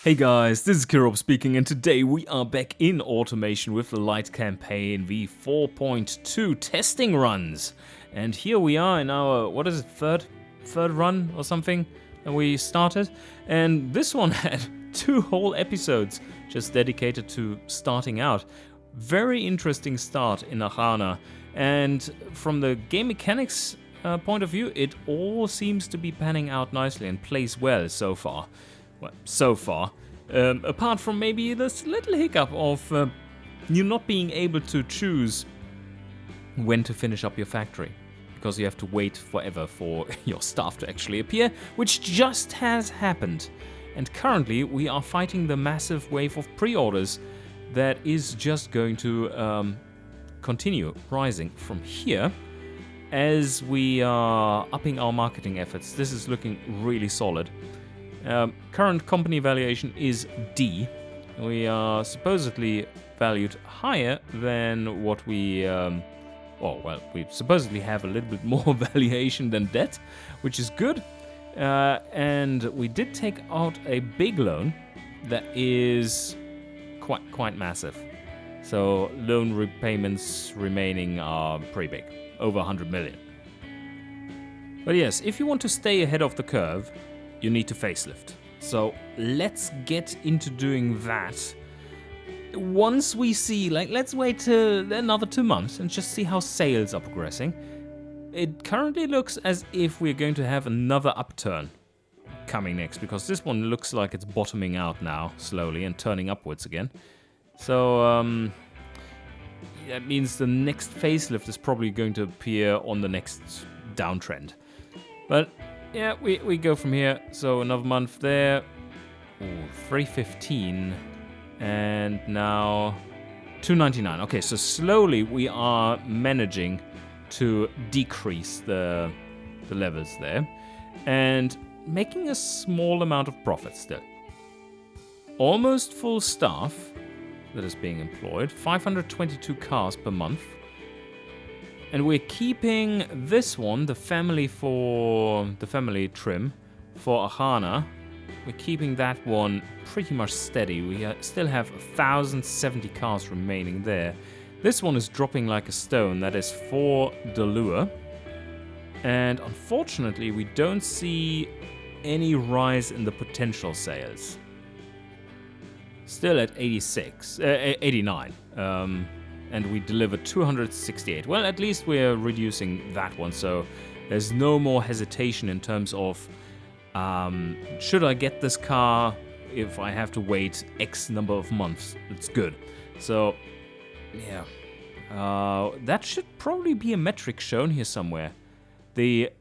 Hey guys, this is Kirop speaking, and today we are back in automation with the light campaign V4.2 testing runs. And here we are in our, what is it, third run or something that we started. And this one had 2 whole episodes just dedicated to starting out. Very interesting start in Ahana. And from the game mechanics point of view, it all seems to be panning out nicely and plays well so far. Well, so far. Apart from maybe this little hiccup of you not being able to choose when to finish up your factory. Because you have to wait forever for your staff to actually appear, which just has happened. And currently we are fighting the massive wave of pre-orders that is just going to continue rising from here as we are upping our marketing efforts. This is looking really solid. Current company valuation is D. We are supposedly valued higher than what we... we supposedly have a little bit more valuation than debt, which is good. And we did take out a big loan that is quite massive. So loan repayments remaining are pretty big, over 100 million. But yes, if you want to stay ahead of the curve, you need to facelift. So let's get into doing that. Once we see, let's wait another 2 months and just see how sales are progressing. It currently looks as if we're going to have another upturn coming next, because this one looks like it's bottoming out now slowly and turning upwards again. So that means the next facelift is probably going to appear on the next downtrend. But yeah, we go from here. So another month there. Ooh, 315. And now 299. Okay, so slowly we are managing to decrease the levels there. And making a small amount of profit still. Almost full staff that is being employed. 522 cars per month. And we're keeping this one, the family trim for Ahana. We're keeping that one pretty much steady. We still have 1,070 cars remaining there. This one is dropping like a stone. That is for the lure. And unfortunately, we don't see any rise in the potential sales. Still at 89. And we delivered 268. Well, at least we're reducing that one, so there's no more hesitation in terms of should I get this car if I have to wait X number of months. It's good. So, yeah. That should probably be a metric shown here somewhere. The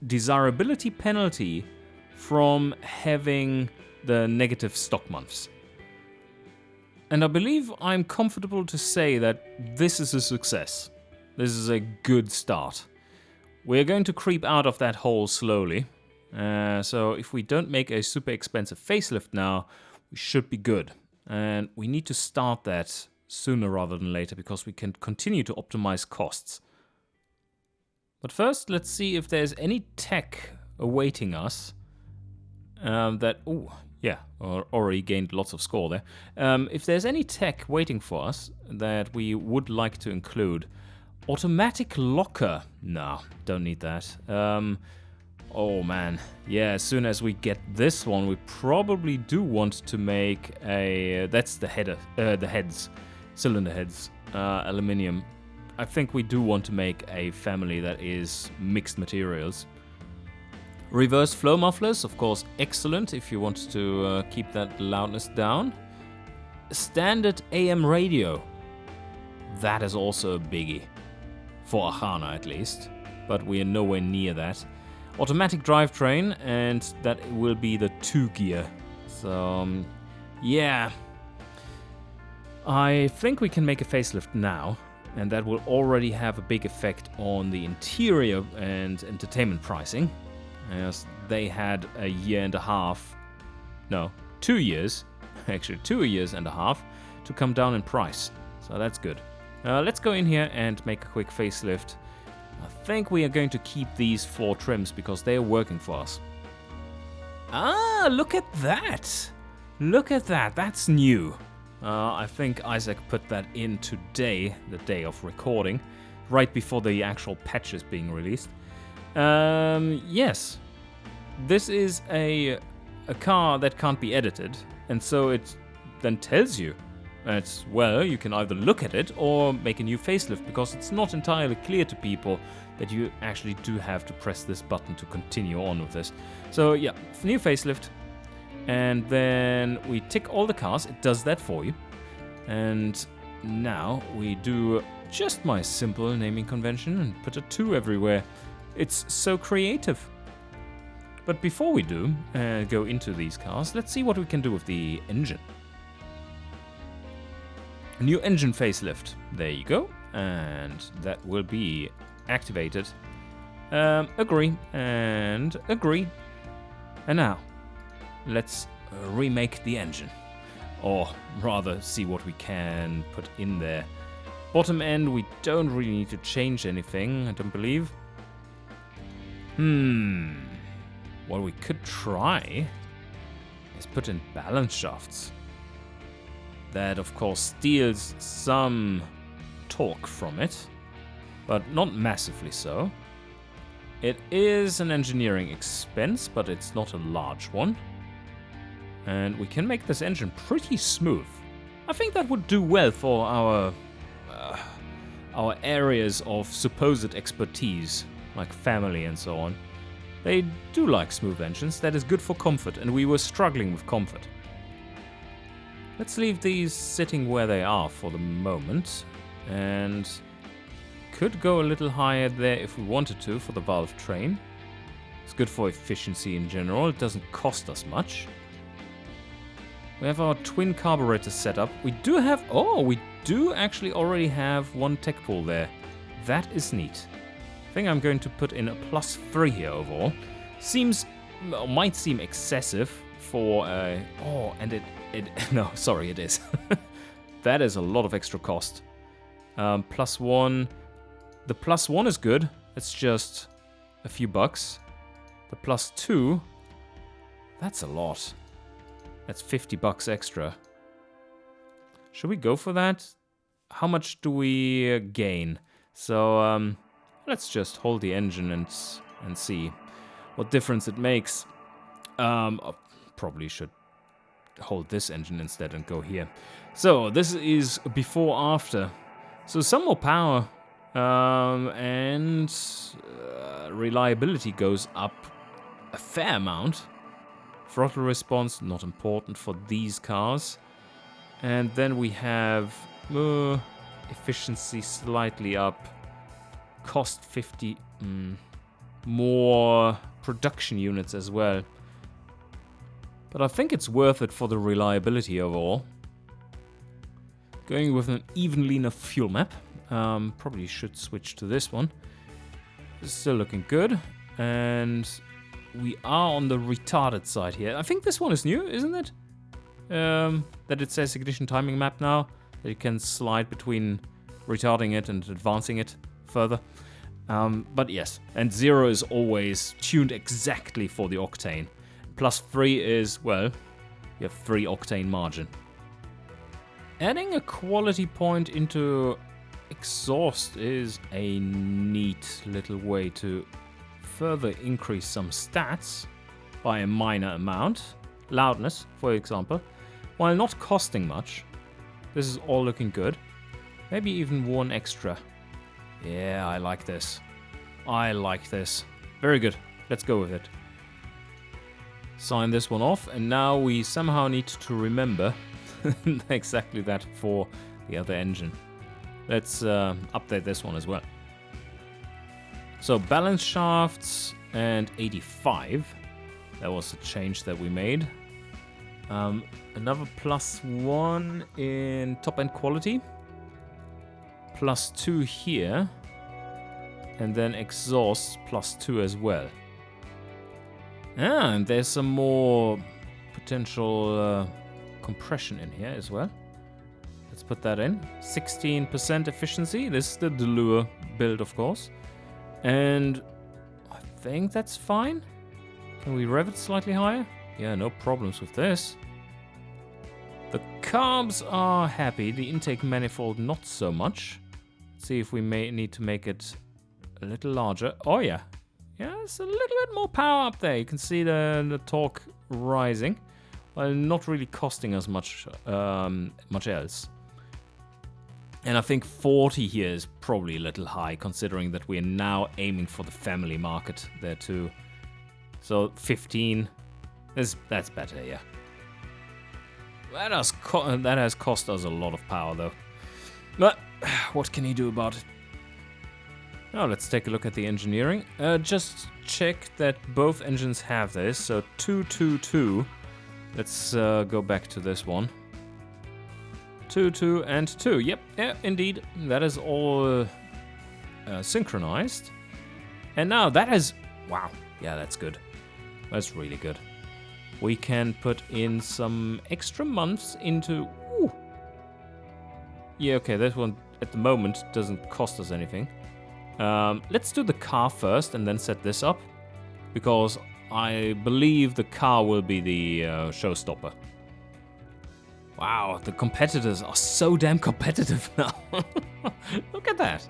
desirability penalty from having the negative stock months. And I believe I'm comfortable to say that this is a success. This is a good start. We're going to creep out of that hole slowly. So if we don't make a super expensive facelift now, we should be good. And we need to start that sooner rather than later because we can continue to optimize costs. But first, let's see if there's any tech awaiting us that... Ooh. Yeah, already gained lots of score there. If there's any tech waiting for us that we would like to include, automatic locker. No, don't need that. Oh man, yeah. As soon as we get this one, we probably do want to make a. That's the heads, cylinder heads, aluminium. I think we do want to make a family that is mixed materials. Reverse flow mufflers, of course, excellent if you want to keep that loudness down. Standard AM radio. That is also a biggie. For Ahana at least. But we are nowhere near that. Automatic drivetrain, and that will be the 2-gear. So, yeah. I think we can make a facelift now. And that will already have a big effect on the interior and entertainment pricing. As they had a year and a half, no, 2 years, actually 2 years and a half to come down in price. So that's good. Let's go in here and make a quick facelift. I think we are going to keep these 4 trims because they are working for us. Ah, look at that! Look at that, that's new. I think Isaac put that in today, the day of recording, right before the actual patch is being released. Yes, this is a car that can't be edited, and so it then tells you that, well, you can either look at it or make a new facelift, because it's not entirely clear to people that you actually do have to press this button to continue on with this. So yeah, new facelift. And then we tick all the cars, it does that for you. And now we do just my simple naming convention and put a 2 everywhere. It's so creative. But before we do go into these cars, let's see what we can do with the engine. A new engine facelift, there you go. And that will be activated. Agree and agree. And now, let's remake the engine, or rather see what we can put in there. Bottom end, we don't really need to change anything, I don't believe. What we could try is put in balance shafts. That, of course, steals some torque from it, but not massively so. It is an engineering expense, but it's not a large one. And we can make this engine pretty smooth. I think that would do well for our areas of supposed expertise, like family and so on. They do like smooth engines, that is good for comfort, and we were struggling with comfort. Let's leave these sitting where they are for the moment, and could go a little higher there if we wanted to for the valve train. It's good for efficiency in general, it doesn't cost us much. We have our twin carburetor set up. We do actually already have one tech pool there. That is neat. I think I'm going to put in a +3 here overall. Might seem excessive for no, sorry, it is. That is a lot of extra cost. +1. The +1 is good. It's just a few bucks. The +2, that's a lot. That's 50 bucks extra. Should we go for that? How much do we gain? So let's just hold the engine and see what difference it makes. Probably should hold this engine instead and go here. So this is before after. So some more power and reliability goes up a fair amount. Throttle response, not important for these cars. And then we have efficiency slightly up. Cost 50. More production units as well. But I think it's worth it for the reliability overall. Going with an even leaner fuel map. Probably should switch to this one. It's still looking good. And we are on the retarded side here. I think this one is new, isn't it? That it says ignition timing map now. That you can slide between retarding it and advancing it further. But yes, and 0 is always tuned exactly for the octane. +3 is, well, you have 3 octane margin. Adding a quality point into exhaust is a neat little way to further increase some stats by a minor amount. Loudness, for example, while not costing much. This is all looking good. Maybe even 1 extra. Yeah, I like this. I like this. Very good. Let's go with it. Sign this one off, and now we somehow need to remember exactly that for the other engine. Let's update this one as well. So balance shafts and 85. That was the change that we made. Another +1 in top end quality. +2 here. And then exhaust +2 as well. And there's some more potential compression in here as well. Let's put that in. 16% efficiency. This is the Delure build, of course. And I think that's fine. Can we rev it slightly higher? Yeah, no problems with this. The carbs are happy, the intake manifold not so much. Let's see if we may need to make it a little larger. Oh yeah. Yeah, it's a little bit more power up there. You can see the torque rising, while not really costing us much else. And I think 40 here is probably a little high, considering that we're now aiming for the family market there too. So 15, that's better, yeah. That has cost us a lot of power though. But what can you do about it? Now let's take a look at the engineering. Just check that both engines have this. So 222. Let's go back to this one. 2, 2, and 2. Yep, yeah, indeed. That is all synchronized. And now that is... Wow. Yeah, that's good. That's really good. We can put in some extra months into... Ooh. Yeah, okay, this one at the moment doesn't cost us anything. Let's do the car first and then set this up. Because I believe the car will be the showstopper. Wow, the competitors are so damn competitive now. Look at that.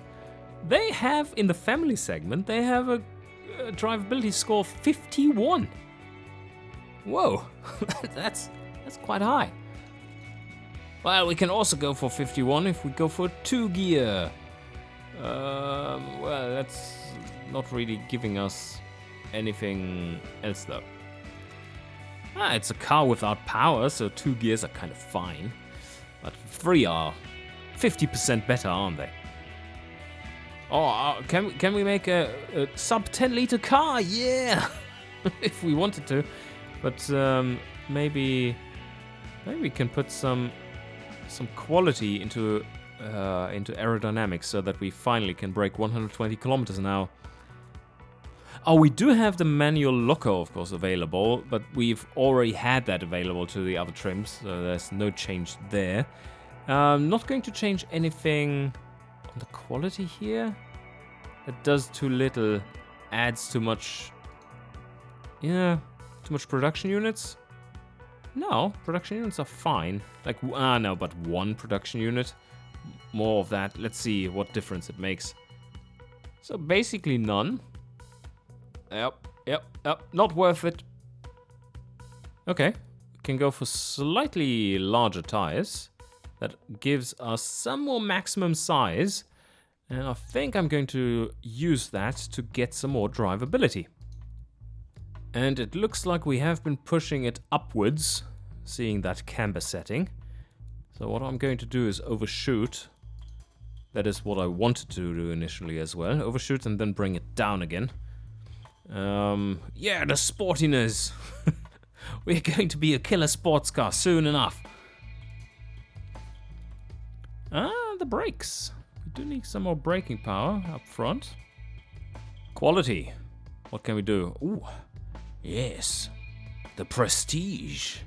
They have, in the family segment, they have a drivability score of 51. Whoa, that's quite high. Well, we can also go for 51 if we go for 2-gear. Well, that's not really giving us anything else though. It's a car without power, so 2 gears are kind of fine. But 3 are 50% better, aren't they? Oh, can we make a sub 10 liter car? Yeah, if we wanted to. But maybe we can put some quality into aerodynamics so that we finally can break 120 kilometers an hour. Oh, we do have the manual loco, of course, available, but we've already had that available to the other trims, so there's no change there. Not going to change anything on the quality here. It does too little, adds too much... Yeah, too much production units? No, production units are fine. Like, no, but 1 production unit. More of that. Let's see what difference it makes. So basically none. Yep. Not worth it. Okay. We can go for slightly larger tires. That gives us some more maximum size. And I think I'm going to use that to get some more drivability. And it looks like we have been pushing it upwards, seeing that camber setting. So what I'm going to do is overshoot. That is what I wanted to do initially as well. Overshoot and then bring it down again. Yeah, the sportiness. We're going to be a killer sports car soon enough. The brakes. We do need some more braking power up front. Quality. What can we do? Ooh, yes. The prestige.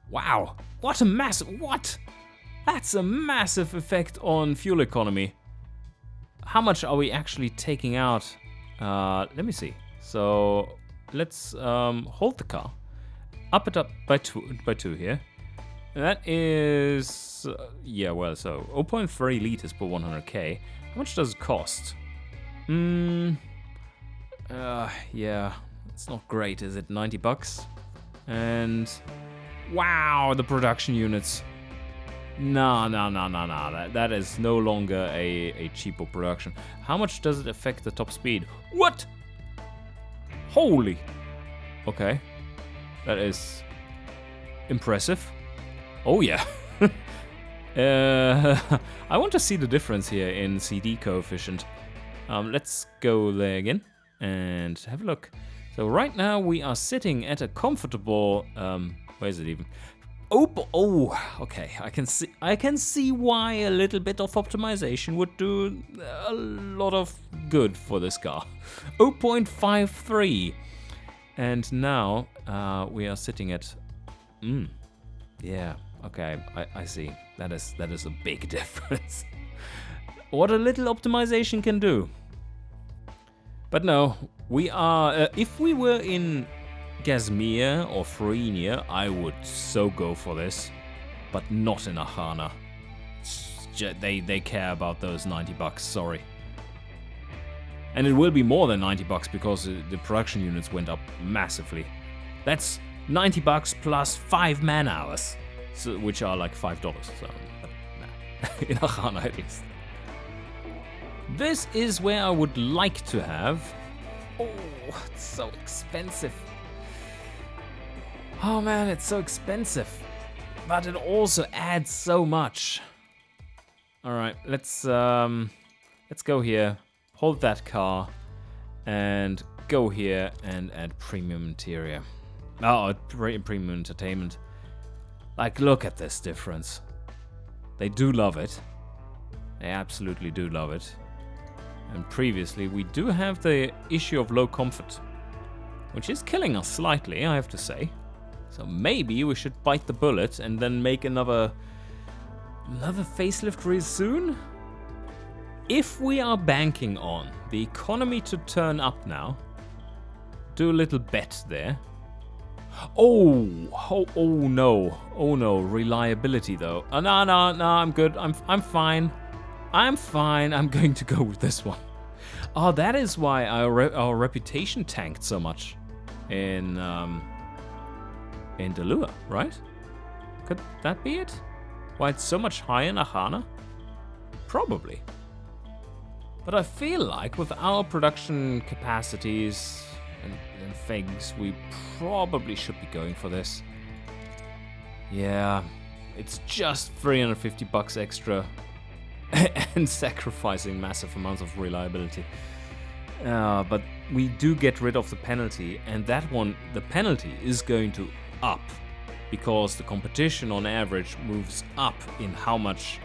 Wow, what a massive... What? That's a massive effect on fuel economy. How much are we actually taking out? Let me see. So let's hold the car, up it up by two here. That is yeah, well, so 0.3 liters per 100k. How much does it cost? Yeah, it's not great, is it? 90 bucks. And wow, the production units. No. That is no longer a cheapo production. How much does it affect the top speed? What? Holy. Okay. That is impressive. Oh yeah. I want to see the difference here in CD coefficient. Let's go there again and have a look. So right now we are sitting at a comfortable, where is it even? Oh, okay. I can see why a little bit of optimization would do a lot of good for this car. 0.53, and now we are sitting at. Yeah. Okay. I see. That is a big difference. What a little optimization can do. But no, we are. If we were in Gazmir or Frenia, I would so go for this, but not in Ahana. They care about those $90, sorry. And it will be more than $90 because the production units went up massively. That's $90 plus 5 man hours, so, which are like $5. So, nah. In Ahana at least. This is where I would like to have. Oh, it's so expensive. Oh man, it's so expensive. But it also adds so much. All right, let's go here. Hold that car and go here and add premium interior. Oh, premium entertainment. Like, look at this difference. They do love it. They absolutely do love it. And previously, we do have the issue of low comfort, which is killing us slightly, I have to say. So maybe we should bite the bullet and then make another facelift real soon? If we are banking on the economy to turn up now, do a little bet there. Oh no, reliability though. No, I'm good. I'm fine. I'm fine. I'm going to go with this one. Oh, that is why our reputation tanked so much in Delua, right? Could that be it? Why it's so much higher in Ahana? Probably. But I feel like with our production capacities and things, we probably should be going for this. Yeah, it's just $350 extra and sacrificing massive amounts of reliability. But we do get rid of the penalty, and that one, the penalty is going to up because the competition on average moves up in how much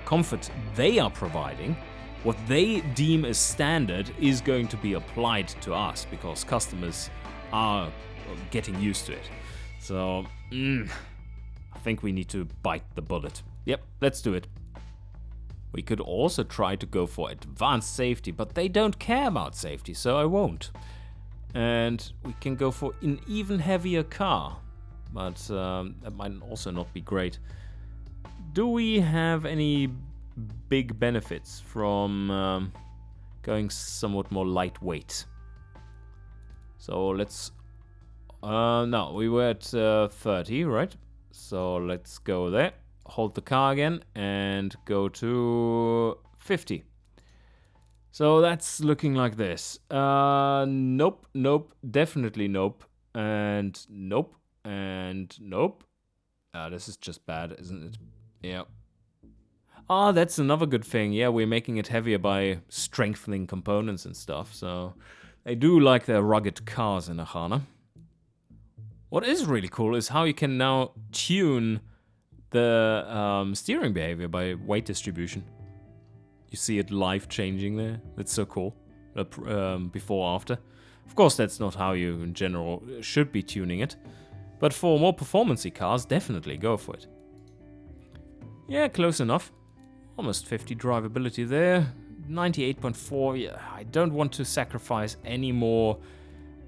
comfort they are providing. What they deem as standard is going to be applied to us because customers are getting used to it. So, I think we need to bite the bullet. Yep, let's do it. We could also try to go for advanced safety, but they don't care about safety, so I won't. And we can go for an even heavier car, but that might also not be great. Do we have any big benefits from going somewhat more lightweight? So let's... no, we were at 30, right? So let's go there. Hold the car again and go to 50. So that's looking like this. Nope, definitely nope, and nope, and nope. This is just bad, isn't it? Yeah. Ah, that's another good thing. Yeah, we're making it heavier by strengthening components and stuff. So they do like their rugged cars in Ahana. What is really cool is how you can now tune the steering behavior by weight distribution. You see it live changing there. That's so cool. Before, after. Of course, that's not how you in general should be tuning it. But for more performance-y cars, definitely go for it. Yeah, close enough. Almost 50 drivability there. 98.4. Yeah, I don't want to sacrifice any more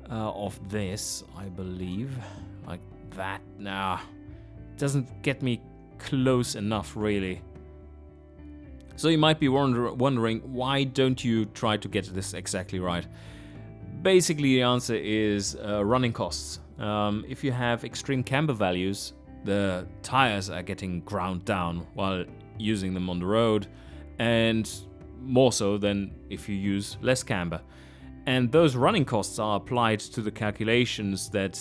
of this, I believe. Like that. Nah. Doesn't get me close enough, really. So you might be wondering, why don't you try to get this exactly right? Basically, the answer is running costs. If you have extreme camber values, the tires are getting ground down while using them on the road, and more so than if you use less camber. And those running costs are applied to the calculations that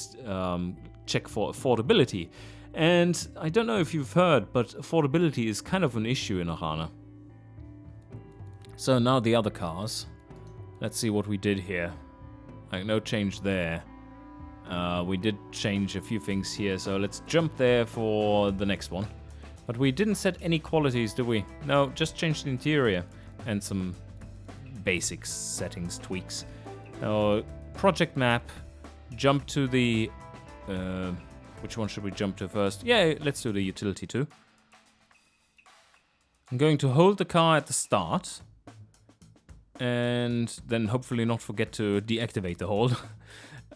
check for affordability. And I don't know if you've heard, but affordability is kind of an issue in Ahana. So now the other cars. Let's see what we did here. Like, no change there. We did change a few things here, so let's jump there for the next one. But we didn't set any qualities, did we? No, just changed the interior and some basic settings, tweaks. Now, project map, jump to the... which one should we jump to first? Yeah, let's do the utility too. I'm going to hold the car at the start. And then hopefully not forget to deactivate the hold.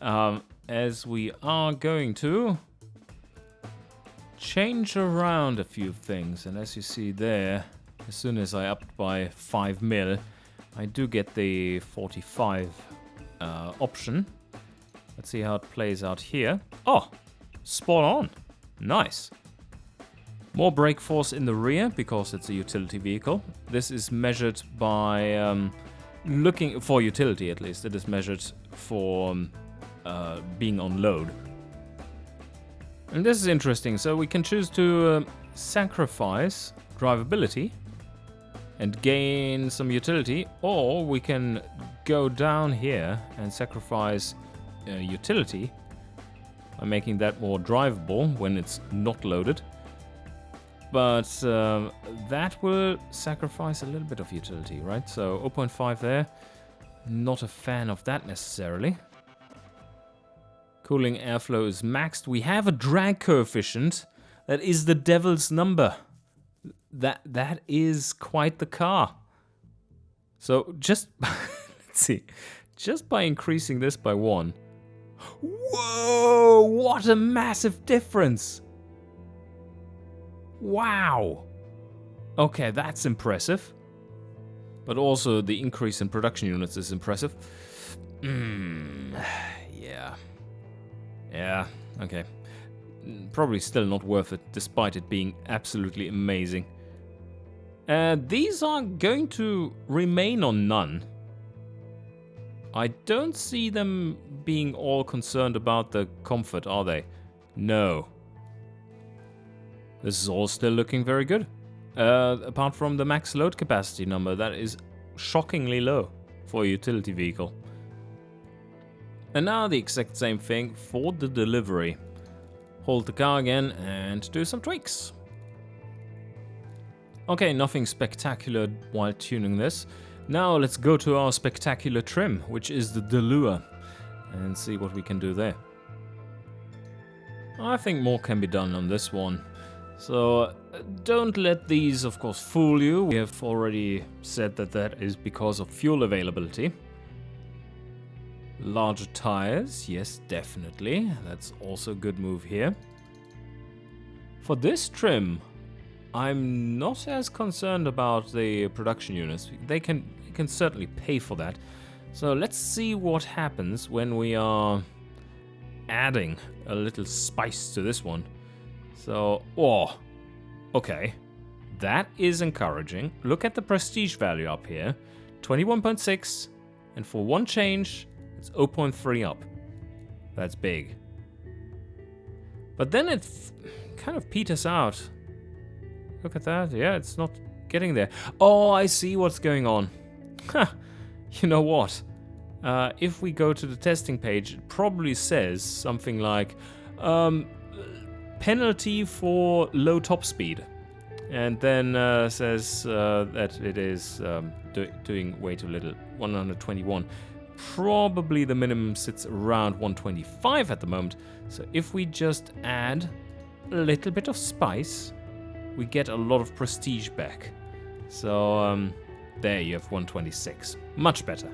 as we are going to change around a few things. And as you see there, as soon as I upped by 5 mil, I do get the 45 option. Let's see how it plays out here. Oh, spot on. Nice. More brake force in the rear because it's a utility vehicle. This is measured by looking for utility, at least. It is measured for being on load. And this is interesting. So we can choose to sacrifice drivability and gain some utility, or we can go down here and sacrifice utility by making that more drivable when it's not loaded. But that will sacrifice a little bit of utility, right? So 0.5 there. Not a fan of that necessarily. Cooling airflow is maxed. We have a drag coefficient that is the devil's number. That is quite the car. So just let's see. Just by increasing this by 1. Whoa, what a massive difference. Wow. Okay, that's impressive. But also the increase in production units is impressive. Yeah. Yeah, okay. Probably still not worth it, despite it being absolutely amazing. These are going to remain on none. I don't see them being all concerned about the comfort, are they? No. This is all still looking very good. Apart from the max load capacity number, that is shockingly low for a utility vehicle. And now the exact same thing for the delivery. Hold the car again and do some tweaks. Okay, nothing spectacular while tuning this. Now let's go to our spectacular trim, which is the Delua, and see what we can do there. I think more can be done on this one. So don't let these, of course, fool you. We have already said that that is because of fuel availability. Larger tires, yes, definitely. That's also a good move here. For this trim, I'm not as concerned about the production units. They can certainly pay for that. So let's see what happens when we are adding a little spice to this one. So, oh, okay. That is encouraging. Look at the prestige value up here. 21.6, and for one change, it's 0.3 up. That's big. But then it kind of peters out. Look at that. Yeah, it's not getting there. Oh, I see what's going on. Huh. You know what? If we go to the testing page, it probably says something like penalty for low top speed. And then says that it is doing way too little. 121. Probably the minimum sits around 125 at the moment. So if we just add a little bit of spice, we get a lot of prestige back. So there you have 126. Much better.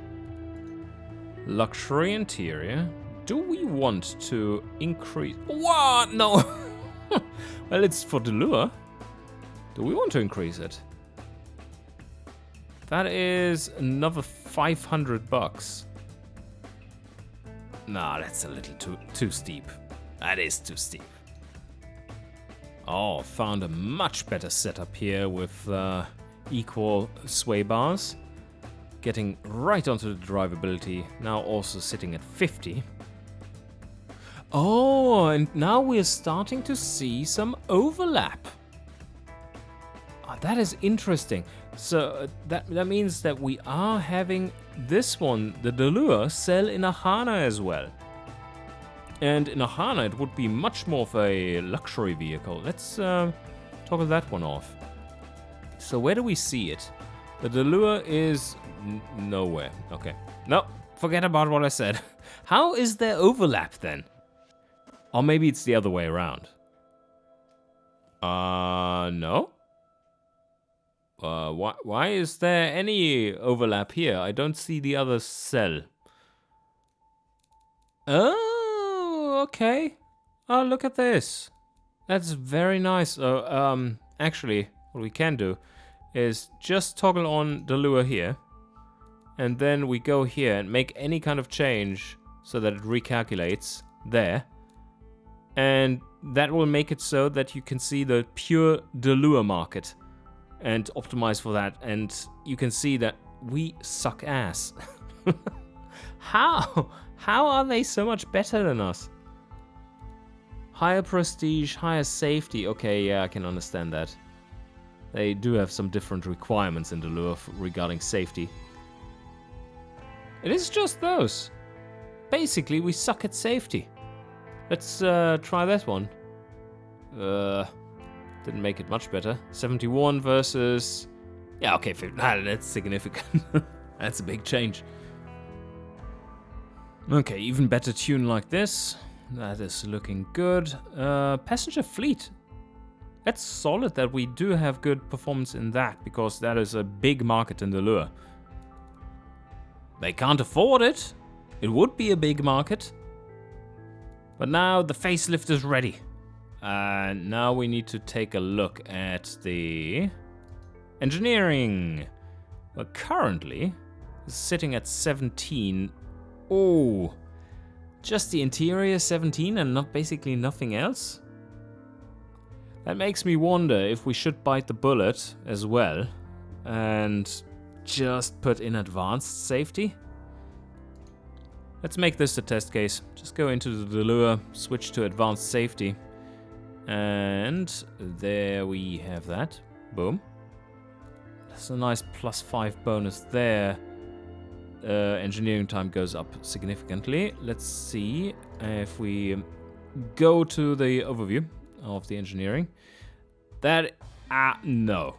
Luxury interior. Do we want to increase? What? No. Well, it's for the lure. Do we want to increase it? That is another 500 bucks. Nah, that's a little too steep. That is too steep. Oh, found a much better setup here with equal sway bars. Getting right onto the drivability. Now also sitting at 50. Oh, and now we're starting to see some overlap. Oh, that is interesting. So that means that we are having this one, the Delua, sell in a Hana as well. And in a Hana it would be much more of a luxury vehicle. Let's toggle that one off. So where do we see it? The Delua is nowhere. Okay. No, forget about what I said. How is there overlap then? Or maybe it's the other way around. No? Why is there any overlap here? I don't see the other cell. Oh, okay. Oh, look at this. That's very nice. Actually, what we can do is just toggle on the lure here. And then we go here and make any kind of change so that it recalculates there. And that will make it so that you can see the pure lure market and optimize for that. And you can see that we suck ass. How? How are they so much better than us? Higher prestige, higher safety. Okay, yeah, I can understand that. They do have some different requirements in the lure regarding safety. It is just those. Basically, we suck at safety. Let's try that one. Didn't make it much better. 71 versus... Yeah, okay, that's significant. That's a big change. Okay, even better tune like this. That is looking good. Passenger fleet. That's solid that we do have good performance in that, because that is a big market in the lure. They can't afford it. It would be a big market. But now the facelift is ready. And now we need to take a look at the engineering. Well, currently it's sitting at 17. Oh, just the interior 17 and not basically nothing else? That makes me wonder if we should bite the bullet as well and just put in advanced safety. Let's make this the test case. Just go into the lure, switch to advanced safety. And there we have that. Boom. That's a nice +5 bonus there. Engineering time goes up significantly. Let's see if we go to the overview of the engineering. That, no.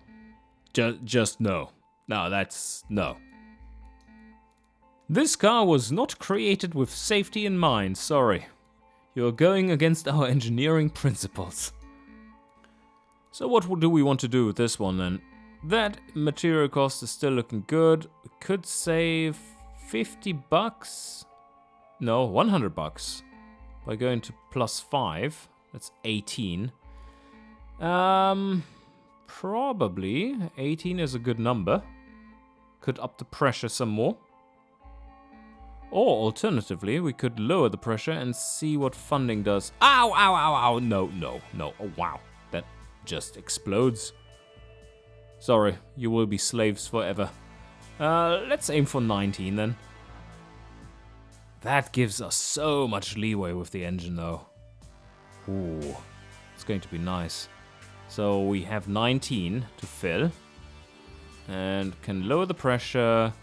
Just no. No, that's no. This car was not created with safety in mind, sorry. You're going against our engineering principles. So what do we want to do with this one then? That material cost is still looking good. We could save 50 bucks. No, 100 bucks. By going to +5. That's 18. Probably 18 is a good number. Could up the pressure some more. Or alternatively, we could lower the pressure and see what funding does. Ow, ow, ow, ow. No, no, no. Oh, wow. That just explodes. Sorry, you will be slaves forever. Let's aim for 19 then. That gives us so much leeway with the engine though. Ooh, it's going to be nice. So we have 19 to fill. And can lower the pressure.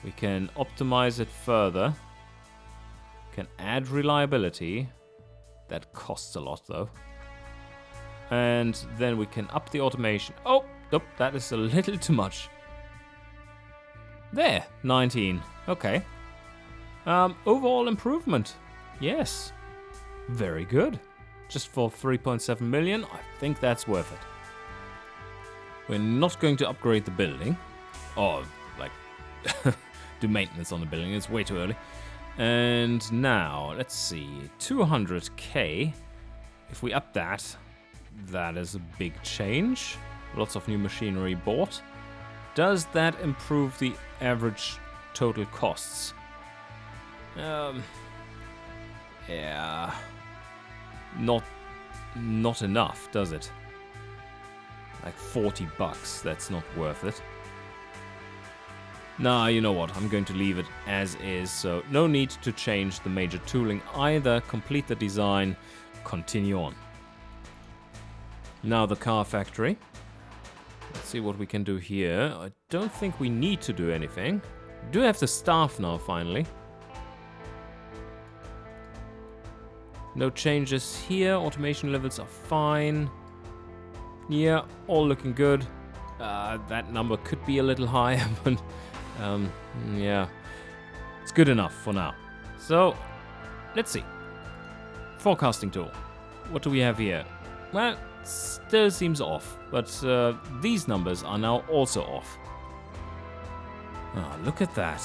We can optimize it further. Can add reliability. That costs a lot though. And then we can up the automation. Oh, nope, that is a little too much. There, 19. Okay. Overall improvement. Yes. Very good. Just for 3.7 million, I think that's worth it. We're not going to upgrade the building. Or, like, do maintenance on the building. It's way too early. And now, let's see. 200k. If we up that, that is a big change. Lots of new machinery bought. Does that improve the average total costs? Yeah. Not enough, does it? Like 40 bucks, that's not worth it. Nah, you know what, I'm going to leave it as is, so no need to change the major tooling either. Complete the design, continue on. Now the car factory. Let's see what we can do here. I don't think we need to do anything. We do have the staff now, finally. No changes here. Automation levels are fine. Yeah, all looking good. That number could be a little higher, but yeah. It's good enough for now. So, let's see. Forecasting tool. What do we have here? Well, still seems off, but these numbers are now also off. Ah, look at that.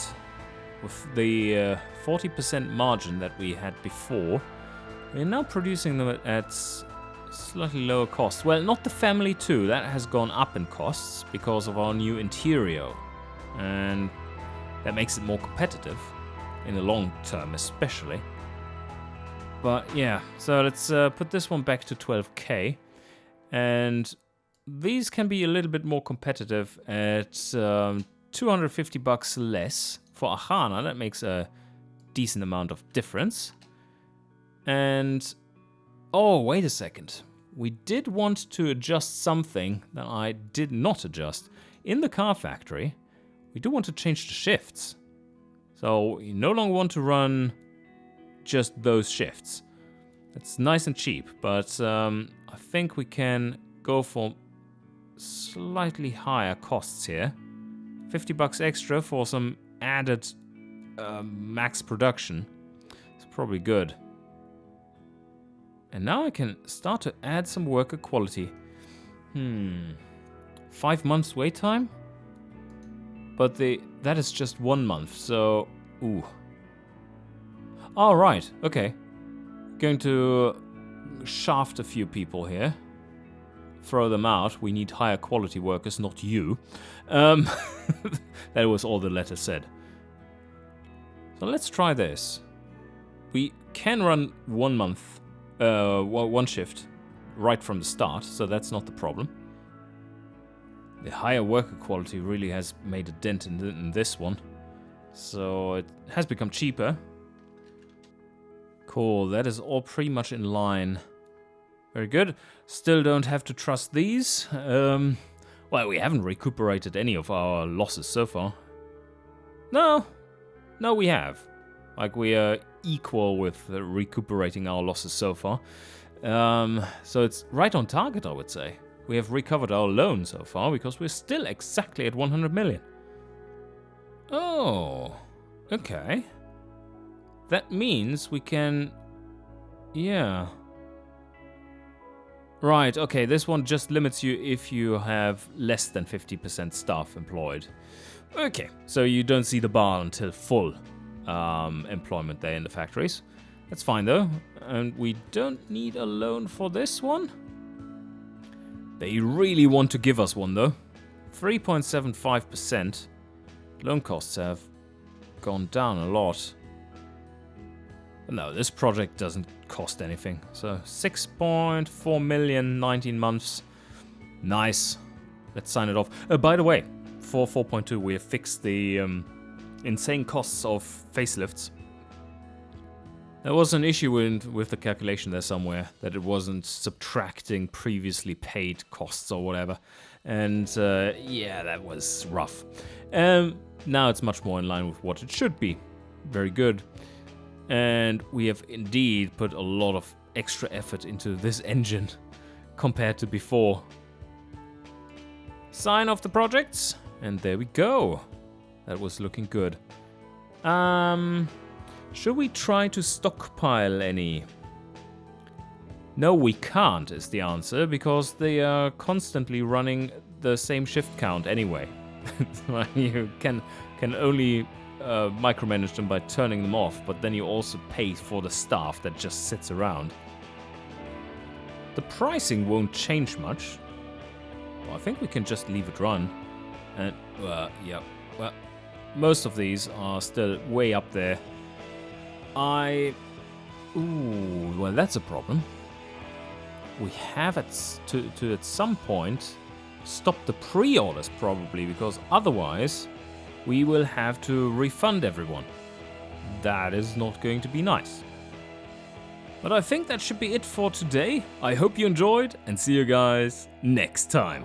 with the 40% margin that we had before, we're now producing them at slightly lower costs. Well, not the Family 2, that has gone up in costs because of our new interior. And that makes it more competitive, in the long term especially. But yeah, so let's put this one back to 12k. And these can be a little bit more competitive at $250 less. For Ahana, that makes a decent amount of difference. And, oh, wait a second. We did want to adjust something that I did not adjust. In the car factory, we do want to change the shifts. So you no longer want to run just those shifts. That's nice and cheap, but I think we can go for slightly higher costs here. $50 extra for some added max production. It's probably good. And now I can start to add some worker quality. 5 months wait time? But that is just 1 month, so... Ooh. All right, okay. Going to shaft a few people here. Throw them out. We need higher quality workers, not you. That was all the letter said. So let's try this. We can run 1 month, one shift right from the start, so that's not the problem. The higher worker quality really has made a dent in this one. So it has become cheaper. Cool, that is all pretty much in line. Very good. Still don't have to trust these. Well, we haven't recuperated any of our losses so far. No, we have. Like, we are equal with recuperating our losses so far. So it's right on target, I would say. We have recovered our loan so far because we're still exactly at 100 million. Oh, okay. That means we can... Yeah. Right, okay, this one just limits you if you have less than 50% staff employed. Okay, so you don't see the bar until full employment there in the factories. That's fine though, and we don't need a loan for this one. They really want to give us one though. 3.75%. Loan costs have gone down a lot. But no, this project doesn't cost anything. So 6.4 million, 19 months. Nice. Let's sign it off. By the way, for 4.2 we have fixed the insane costs of facelifts. There was an issue with the calculation there somewhere, that it wasn't subtracting previously paid costs or whatever. And yeah, that was rough. Now it's much more in line with what it should be. Very good. And we have indeed put a lot of extra effort into this engine compared to before. Sign off the projects, and there we go. That was looking good. Should we try to stockpile any? No, we can't is the answer, because they are constantly running the same shift count anyway. You can only micromanage them by turning them off, but then you also pay for the staff that just sits around. The pricing won't change much. Well, I think we can just leave it run. And, yeah, well, most of these are still way up there. Ooh, well, that's a problem. We have to at some point stop the pre-orders probably, because otherwise we will have to refund everyone. That is not going to be nice. But I think that should be it for today. I hope you enjoyed, and see you guys next time.